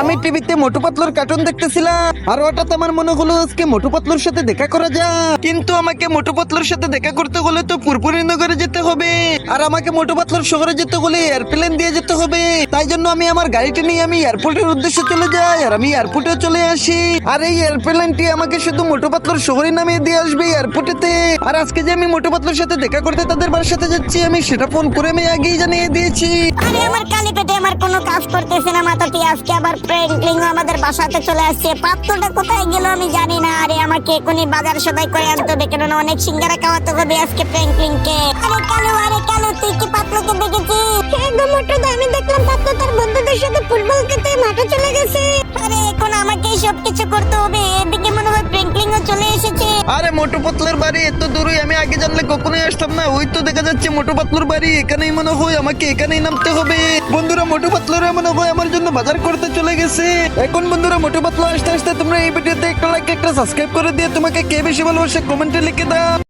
আমি টিভিতে মোটু পাতলুর কার্টুন দেখতেছিলাম আর হঠাৎ আমার মনে হলো আজকে মোটু পাতলুর সাথে দেখা করা যায়। কিন্তু আমাকে মোটু পাতলুর সাথে দেখা করতে হলে তো পুরপুরি নগরে যেতে হবে, আর আমাকে মোটু পাতলুর শহরে যেতে হলে এয়ারপ্লেন দিয়ে যেতে হবে। তাই জন্য আমি আমার গাড়িটা নিয়ে আমি এয়ারপোর্টের উদ্দেশ্যে চলে যাই আর আমি এয়ারপোর্টে চলে আসি। আর এই এয়ারপ্লেনটি আমাকে শুধু মোটু পাতলুর শহরে নামিয়ে দিয়ে আসবে এয়ারপোর্টেতে। আর আজকে যে আমি মোটু পাতলুর সাথে দেখা করতে তাদের বাসাতে যাচ্ছি, আমি সেটা ফোন করে আমি আগেই জানিয়ে দিয়েছি। আরে আমার কালি পেটে আমার কোনো কাজ করতেছে না মাথাটি। আজকে আবার প্রেঙ্কলিং আমাদের বাসাতে চলে আসছে। পাত্রটা কোথায় গেল আমি জানি না। আরে আমাকে এখনই বাজার সদাই করে আনতে হবে, কেননা অনেক সিঙ্গারা খাওয়াতে হবে আজকে প্রেঙ্কলিং কে। আরে কালু তুই কি পাত্রকে দেখেছিস? হ্যাঁ গো মোটু দা, আমি দেখলাম পাত্র তার বন্ধুদের সাথে ফুটবল খেলতে মাঠে চলে গেছে। আরে এখন আমাকে সব কিছু করতে হবে। এদিকে মনে হয় প্রেঙ্কলিং ও চলে এসেছে। আরে মোটু পাতলুর বাড়ি এত দূরে, আমি আগে জানলে কখনোই আসতাম না। ওই তো দেখা যাচ্ছে মোটু পাতলুর বাড়ি, এখানেই মনে হয় আমাকে এখানেই নামতে হবে। বন্ধুরা মোটু পাতলুরা মনে হয় আমার জন্য বাজার করতে চলে গেছে। এখন বন্ধুরা মোটু পাতলু আসতে আসতে তোমরা এই ভিডিওতে একটা লাইক একটা সাবস্ক্রাইব করে দিয়ে তোমাকে কে বেশি ভালোবাসে কমেন্টে লিখে দাও।